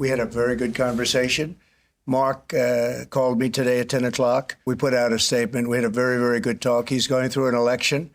We had a very good conversation. Mark called me today at 10 o'clock. We put out a statement. We had a very, very good talk. He's going through an election.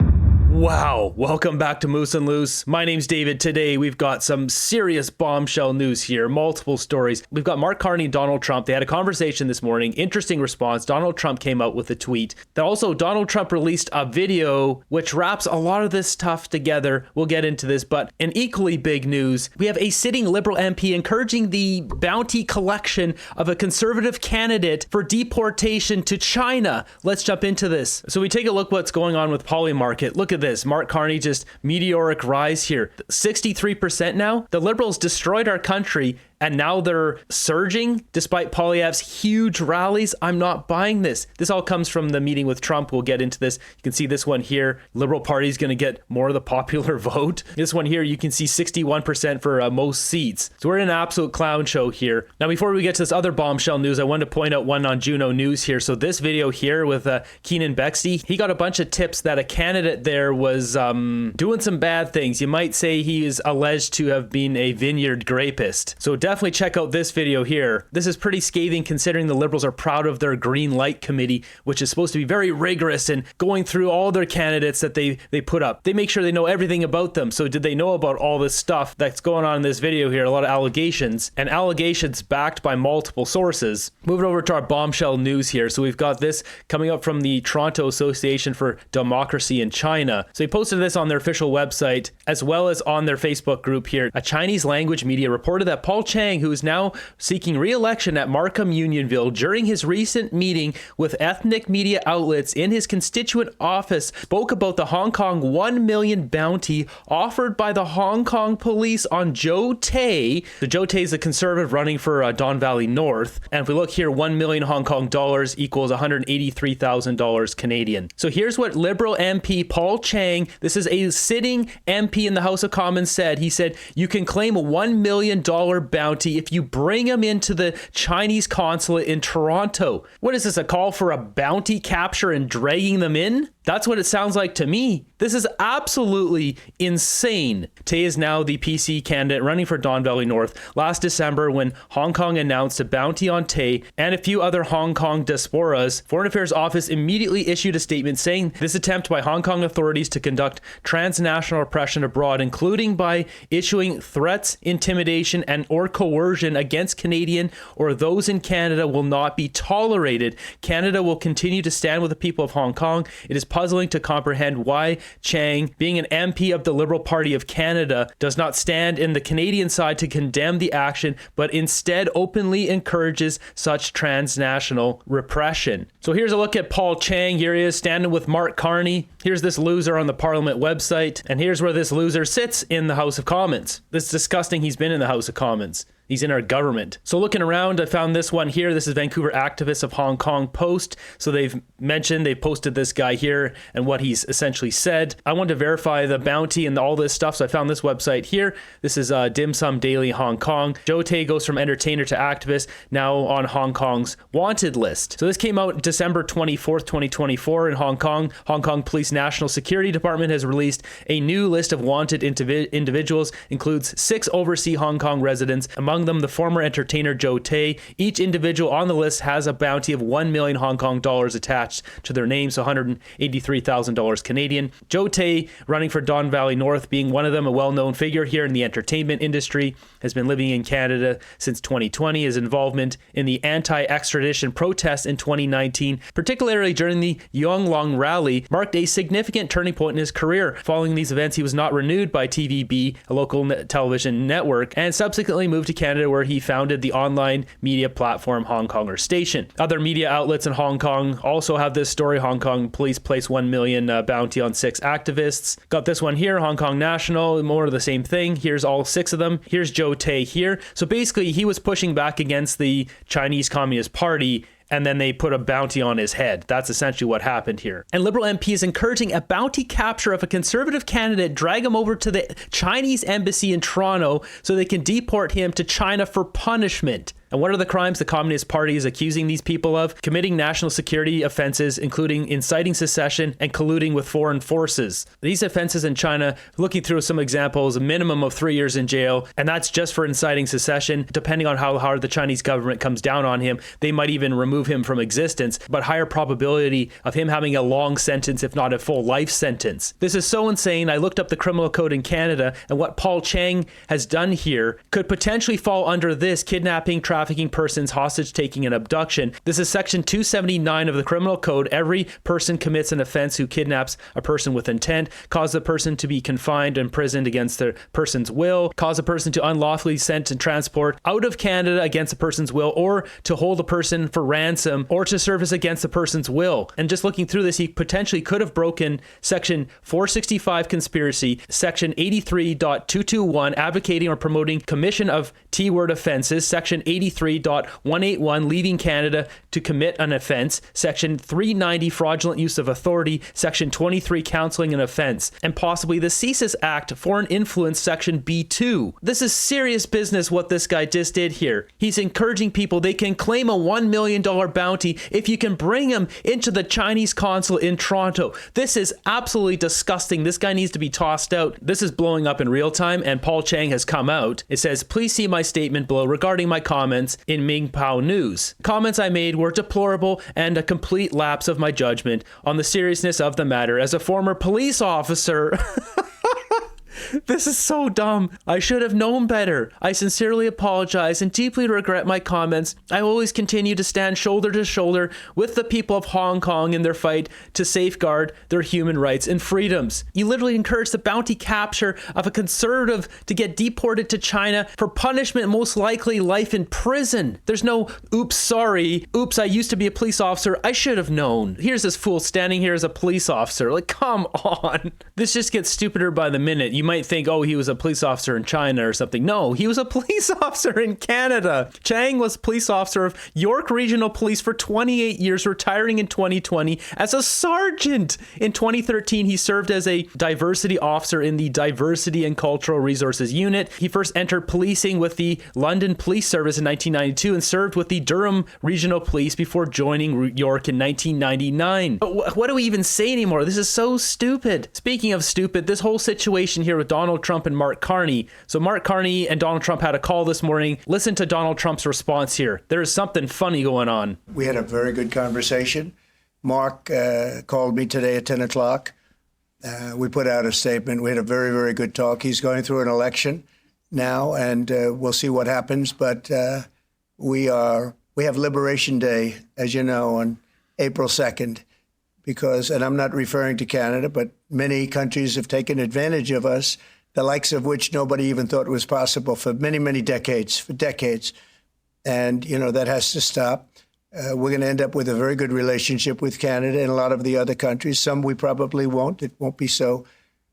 Wow, welcome back to Moose and Loose. My name's David. Today we've got some serious bombshell news here, multiple stories. We've got Mark Carney and Donald Trump. They had a conversation this morning. Interesting response. Donald Trump came out with a tweet. Then also Donald Trump released a video which wraps a lot of this stuff together. We'll get into this, but in equally big news, we have a sitting Liberal MP encouraging the bounty collection of a conservative candidate for deportation to China. Let's jump into this. So we take a look what's going on with Polymarket. Look at this. Mark Carney, just meteoric rise here. 63% now. The Liberals destroyed our country and now they're surging despite Poilievre's huge rallies. I'm not buying this. This all comes from the meeting with Trump. We'll get into this. You can see this one here. Liberal Party is going to get more of the popular vote. This one here, you can see 61% for most seats. So we're in an absolute clown show here. Now, before we get to this other bombshell news, I wanted to point out one on Juno News here. So this video here with Keenan Bexley, he got a bunch of tips that a candidate there was doing some bad things. You might say he is alleged to have been a vineyard grapist. So definitely check out this video here. This is pretty scathing considering the Liberals are proud of their Green Light Committee, which is supposed to be very rigorous and going through all their candidates that they put up. They make sure they know everything about them. So did they know about all this stuff that's going on in this video here? A lot of allegations and allegations backed by multiple sources. Moving over to our bombshell news here. So we've got this coming up from the Toronto Association for Democracy in China. So they posted this on their official website as well as on their Facebook group here. A Chinese language media reported that Paul Chiang, who is now seeking re-election at Markham Unionville, during his recent meeting with ethnic media outlets in his constituent office, spoke about the Hong Kong $1 million bounty offered by the Hong Kong police on Joe Tay. So Joe Tay is a conservative running for Don Valley North. And if we look here, 1 million Hong Kong dollars equals $183,000 Canadian. So here's what Liberal MP Paul Chiang, this is a sitting MP in the House of Commons, said. He said, you can claim a $1 million bounty if you bring him into the Chinese consulate in Toronto. What is this, a call for a bounty capture and dragging them in? That's what it sounds like to me. This is absolutely insane. Tay is now the PC candidate running for Don Valley North. Last December, when Hong Kong announced a bounty on Tay and a few other Hong Kong diasporas, Foreign Affairs Office immediately issued a statement saying this attempt by Hong Kong authorities to conduct transnational oppression abroad, including by issuing threats, intimidation, and or coercion against Canadian or those in Canada, will not be tolerated. Canada will continue to stand with the people of Hong Kong. It is puzzling to comprehend why Chiang, being an MP of the Liberal Party of Canada, does not stand in the Canadian side to condemn the action, but instead openly encourages such transnational repression. So here's a look at Paul Chiang. Here he is standing with Mark Carney. Here's this loser on the Parliament website, and here's where this loser sits in the House of Commons. This is disgusting. He's been in the House of Commons. He's in our government. So looking around, I found this one here. This is Vancouver Activists of Hong Kong Post. So they posted this guy here and what he's essentially said. I wanted to verify the bounty and all this stuff, so I found this website here. This is Dim Sum Daily Hong Kong. Joe Tay goes from entertainer to activist, now on Hong Kong's wanted list. So this came out December 24th, 2024 in Hong Kong. Hong Kong Police National Security Department has released a new list of wanted individuals, includes 6 overseas Hong Kong residents, among them the former entertainer Joe Tay. Each individual on the list has a bounty of 1 million Hong Kong dollars attached to their name, so $183,000 Canadian. Joe Tay, running for Don Valley North, being one of them, a well-known figure here in the entertainment industry, has been living in Canada since 2020. His involvement in the anti-extradition protests in 2019, particularly during the Yonglong rally, marked a significant turning point in his career. Following these events, he was not renewed by TVB, a local television network, and subsequently moved to Canada, where he founded the online media platform Hong Konger Station. Other media outlets in Hong Kong also have this story. Hong Kong police place 1 million bounty on 6 activists. Got this one here, Hong Kong National, more of the same thing. Here's all 6 of them. Here's Joe Tay here. So basically, he was pushing back against the Chinese Communist Party, and then they put a bounty on his head. That's essentially what happened here. And Liberal MP is encouraging a bounty capture of a Conservative candidate, drag him over to the Chinese embassy in Toronto so they can deport him to China for punishment. And what are the crimes the Communist Party is accusing these people of? Committing national security offenses, including inciting secession and colluding with foreign forces. These offenses in China, looking through some examples, a minimum of 3 years in jail, and that's just for inciting secession. Depending on how hard the Chinese government comes down on him, they might even remove him from existence, but higher probability of him having a long sentence, if not a full life sentence. This is so insane. I looked up the criminal code in Canada, and what Paul Chiang has done here could potentially fall under this: kidnapping, trafficking persons, hostage taking, and abduction. This is section 279 of the criminal code. Every person commits an offense who kidnaps a person with intent, cause the person to be confined and imprisoned against the person's will, cause a person to unlawfully send and transport out of Canada against the person's will, or to hold a person for ransom, or to service against the person's will. And just looking through this, he potentially could have broken section 465 conspiracy, section 83.221 advocating or promoting commission of T-word offenses, section 83.181 leaving Canada to commit an offense, section 390 fraudulent use of authority, section 23 counseling an offense, and possibly the CSIS Act foreign influence section B2. This is serious business what this guy just did here. He's encouraging people they can claim a $1 million bounty if you can bring him into the Chinese consulate in Toronto. This is absolutely disgusting. This guy needs to be tossed out. This is blowing up in real time, and Paul Chiang has come out. It says, please see my statement below regarding my comments in Ming Pao News. Comments I made were deplorable and a complete lapse of my judgment on the seriousness of the matter as a former police officer. This is so dumb. I should have known better. I sincerely apologize and deeply regret my comments. I will always continue to stand shoulder to shoulder with the people of Hong Kong in their fight to safeguard their human rights and freedoms. You literally encourage the bounty capture of a conservative to get deported to China for punishment, most likely life in prison. There's no, oops, sorry. Oops, I used to be a police officer. I should have known. Here's this fool standing here as a police officer. Like, come on. This just gets stupider by the minute. You might think, oh, he was a police officer in China or something. No, he was a police officer in Canada. Chiang was police officer of York Regional Police for 28 years, retiring in 2020 as a sergeant. In 2013, he served as a diversity officer in the Diversity and Cultural Resources Unit. He first entered policing with the London Police Service in 1992 and served with the Durham Regional Police before joining York in 1999. What do we even say anymore? This is so stupid. Speaking of stupid, this whole situation here with Donald Trump and Mark Carney. So Mark Carney and Donald Trump had a call this morning. Listen to Donald Trump's response here. There is something funny going on. We had a very good conversation. Mark called me today at 10 o'clock. We put out a statement. We had a very, very good talk. He's going through an election now, and we'll see what happens. But we have Liberation Day, as you know, on April 2nd. Because, and I'm not referring to Canada, but many countries have taken advantage of us, the likes of which nobody even thought was possible for many, many decades, And, you know, that has to stop. We're going to end up with a very good relationship with Canada and a lot of the other countries. Some we probably won't. It won't be so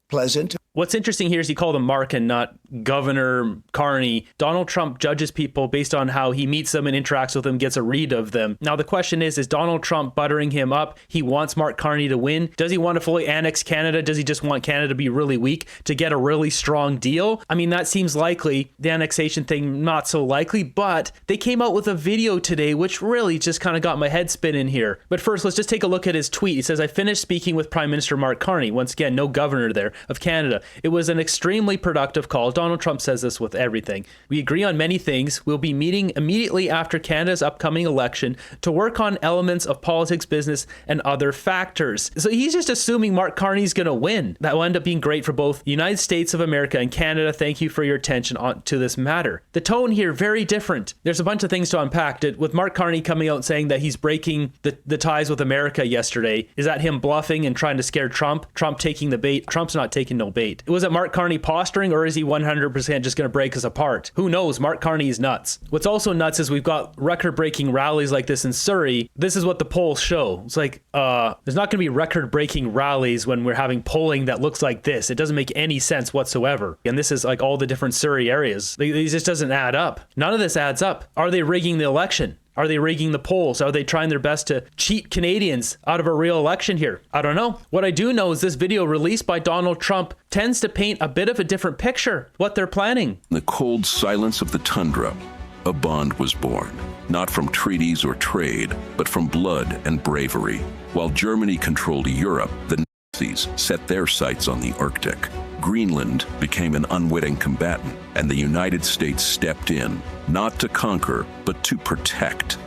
pleasant. What's interesting here is he called him Mark and not Governor Carney. Donald Trump judges people based on how he meets them and interacts with them, gets a read of them. Now, the question is Donald Trump buttering him up? He wants Mark Carney to win. Does he want to fully annex Canada? Does he just want Canada to be really weak to get a really strong deal? I mean, that seems likely. The annexation thing, not so likely, but they came out with a video today, which really just kind of got my head spinning here. But first, let's just take a look at his tweet. He says, I finished speaking with Prime Minister Mark Carney. Once again, no governor there of Canada. It was an extremely productive call. Donald Trump says this with everything. We agree on many things. We'll be meeting immediately after Canada's upcoming election to work on elements of politics, business, and other factors. So he's just assuming Mark Carney's going to win. That will end up being great for both the United States of America and Canada. Thank you for your attention to this matter. The tone here, very different. There's a bunch of things to unpack. With Mark Carney coming out saying that he's breaking the ties with America yesterday, is that him bluffing and trying to scare Trump? Trump taking the bait? Trump's not taking no bait. Was it Mark Carney posturing, or is he 100% just going to break us apart? Who knows? Mark Carney is nuts. What's also nuts is we've got record-breaking rallies like this in Surrey. This is what the polls show. It's like, there's not going to be record-breaking rallies when we're having polling that looks like this. It doesn't make any sense whatsoever. And this is like all the different Surrey areas. It just doesn't add up. None of this adds up. Are they rigging the election? Are they rigging the polls? Are they trying their best to cheat Canadians out of a real election here? I don't know. What I do know is this video released by Donald Trump tends to paint a bit of a different picture, what they're planning. The cold silence of the tundra, a bond was born, not from treaties or trade, but from blood and bravery. While Germany controlled Europe, the Nazis set their sights on the Arctic. Greenland became an unwitting combatant, and the United States stepped in, not to conquer, but to protect.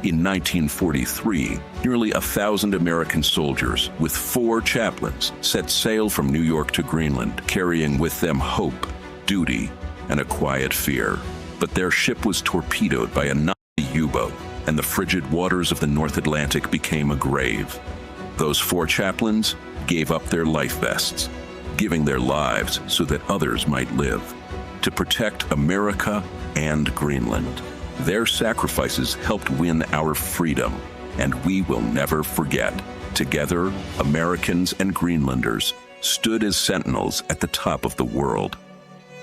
In 1943, nearly 1,000 American soldiers with 4 chaplains set sail from New York to Greenland, carrying with them hope, duty, and a quiet fear. But their ship was torpedoed by a Nazi U-boat, and the frigid waters of the North Atlantic became a grave. Those 4 chaplains gave up their life vests, giving their lives so that others might live, to protect America and Greenland. Their sacrifices helped win our freedom, and we will never forget. Together, Americans and Greenlanders stood as sentinels at the top of the world.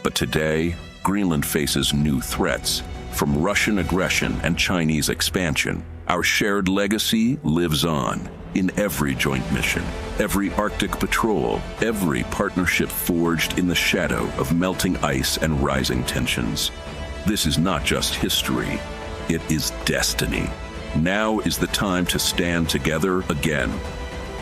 But today, Greenland faces new threats, from Russian aggression and Chinese expansion. Our shared legacy lives on in every joint mission, every Arctic patrol, every partnership forged in the shadow of melting ice and rising tensions. This is not just history, it is destiny. Now is the time to stand together again.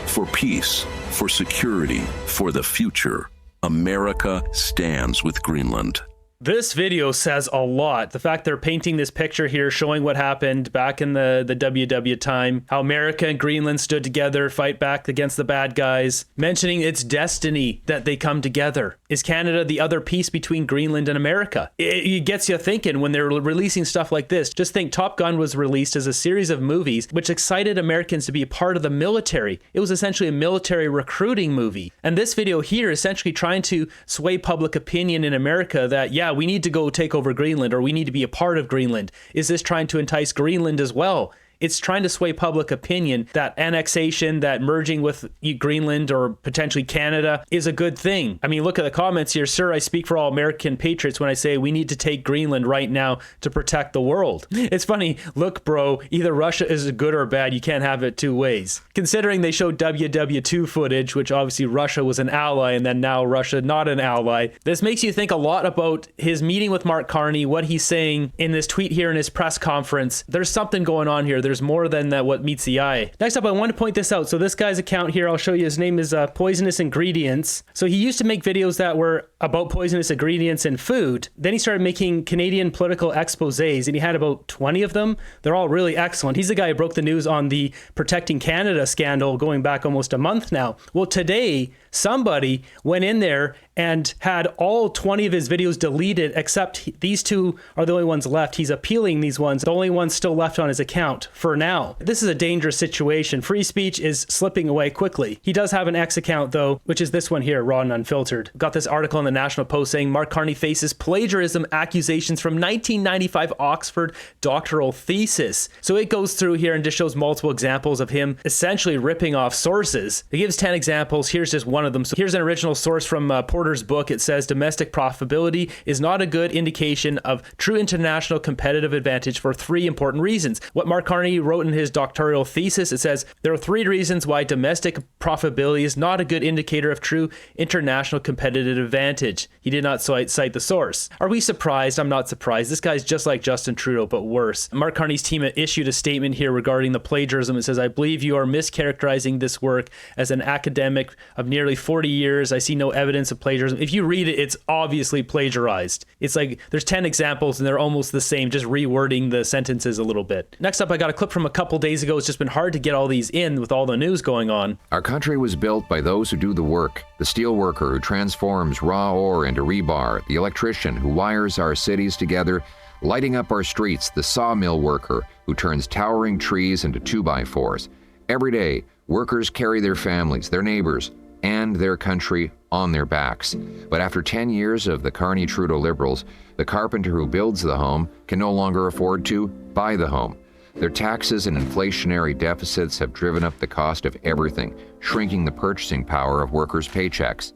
For peace, for security, for the future, America stands with Greenland. This video says a lot. The fact they're painting this picture here showing what happened back in the WW time, how America and Greenland stood together, fight back against the bad guys, mentioning it's destiny that they come together. Is Canada the other piece between Greenland and America? It gets you thinking when they're releasing stuff like this. Just think Top Gun was released as a series of movies which excited Americans to be a part of the military. It was essentially a military recruiting movie. And this video here is essentially trying to sway public opinion in America that, yeah, we need to go take over Greenland, or we need to be a part of Greenland. Is this trying to entice Greenland as well? It's trying to sway public opinion that annexation, that merging with Greenland or potentially Canada is a good thing. I mean, look at the comments here. Sir, I speak for all American patriots when I say we need to take Greenland right now to protect the world. It's funny. Look, bro, either Russia is good or bad. You can't have it two ways. Considering they showed WW2 footage, which obviously Russia was an ally and then now Russia not an ally. This makes you think a lot about his meeting with Mark Carney, what he's saying in this tweet here in his press conference. There's something going on here. There's more than what meets the eye. Next up, I want to point this out. So this guy's account here, I'll show you. His name is Poisonous Ingredients. So he used to make videos that were about poisonous ingredients in food. Then he started making Canadian political exposés, and he had about 20 of them. They're all really excellent. He's the guy who broke the news on the Protecting Canada scandal going back almost a month now. Well, today, somebody went in there and had all 20 of his videos deleted, except these 2 are the only ones left. He's appealing these ones, the only ones still left on his account for now. This is a dangerous situation. Free speech is slipping away quickly. He does have an X account though, which is this one here, Raw and Unfiltered. Got this article in the National Post saying Mark Carney faces plagiarism accusations from 1995 Oxford doctoral thesis. So it goes through here and just shows multiple examples of him essentially ripping off sources. It gives 10 examples. Here's just one of them. So here's an original source from Porter's book. It says domestic profitability is not a good indication of true international competitive advantage for 3 important reasons. What Mark Carney wrote in his doctoral thesis, it says there are 3 reasons why domestic profitability is not a good indicator of true international competitive advantage. He did not cite the source. Are we surprised? I'm not surprised. This guy's just like Justin Trudeau, but worse. Mark Carney's team issued a statement here regarding the plagiarism. It says, I believe you are mischaracterizing this work as an academic of nearly 40 years. I see no evidence of plagiarism. If you read it, it's obviously plagiarized. It's like there's 10 examples and they're almost the same, just rewording the sentences a little bit. Next up, I got a clip from a couple days ago. It's just been hard to get all these in with all the news going on. Our country was built by those who do the work. The steel worker who transforms raw ore into rebar, the electrician who wires our cities together, lighting up our streets, the sawmill worker who turns towering trees into 2x4s. Every day, workers carry their families, their neighbors, and their country on their backs. But after 10 years of the Carney-Trudeau Liberals, the carpenter who builds the home can no longer afford to buy the home. Their taxes and inflationary deficits have driven up the cost of everything, shrinking the purchasing power of workers' paychecks.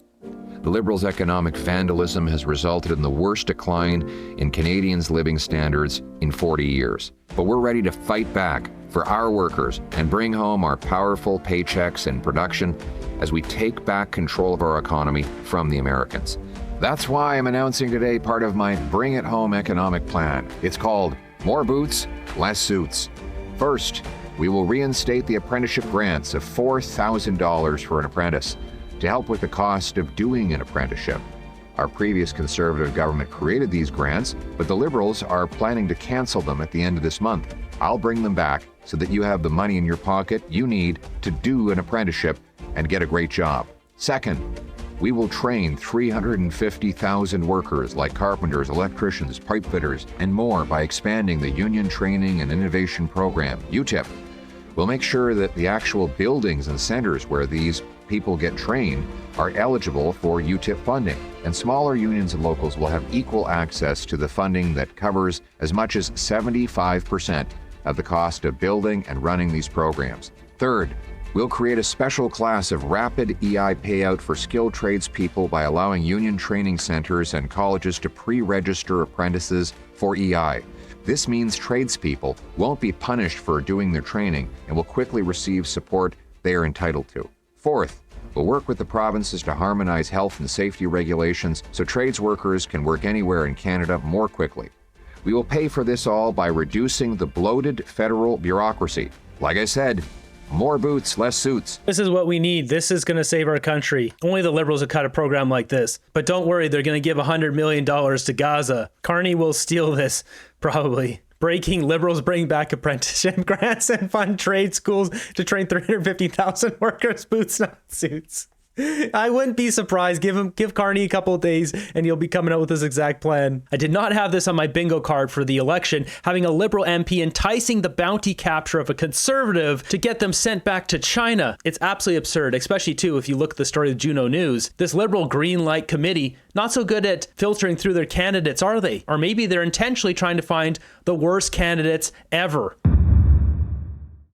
The Liberals' economic vandalism has resulted in the worst decline in Canadians' living standards in 40 years. But we're ready to fight back for our workers and bring home our powerful paychecks and production as we take back control of our economy from the Americans. That's why I'm announcing today part of my Bring It Home economic plan. It's called More boots, less suits. First, we will reinstate the apprenticeship grants of $4,000 for an apprentice to help with the cost of doing an apprenticeship. Our previous Conservative government created these grants, but the Liberals are planning to cancel them at the end of this month. I'll bring them back so that you have the money in your pocket you need to do an apprenticeship and get a great job. Second, we will train 350,000 workers like carpenters, electricians, pipe fitters, and more by expanding the Union Training and Innovation Program, UTIP. We'll make sure that the actual buildings and centers where these people get trained are eligible for UTIP funding, and smaller unions and locals will have equal access to the funding that covers as much as 75% of the cost of building and running these programs. Third, we'll create a special class of rapid EI payout for skilled tradespeople by allowing union training centers and colleges to pre-register apprentices for EI. This means tradespeople won't be punished for doing their training and will quickly receive support they are entitled to. Fourth, we'll work with the provinces to harmonize health and safety regulations so trades workers can work anywhere in Canada more quickly. We will pay for this all by reducing the bloated federal bureaucracy. Like I said, more boots, less suits. This is what we need. This is going to save our country. Only the Liberals would cut a program like this. But don't worry, they're going to give $100 million to Gaza. Carney will steal this, probably. Breaking, Liberals bring back apprenticeship grants and fund trade schools to train 350,000 workers, boots, not suits. I wouldn't be surprised. Give Carney a couple of days and he'll be coming out with his exact plan. I did not have this on my bingo card for the election, having a Liberal MP enticing the bounty capture of a Conservative to get them sent back to China. It's absolutely absurd, especially too if you look at the story of Juno News. This Liberal Greenland committee, not so good at filtering through their candidates, are they? Or maybe they're intentionally trying to find the worst candidates ever.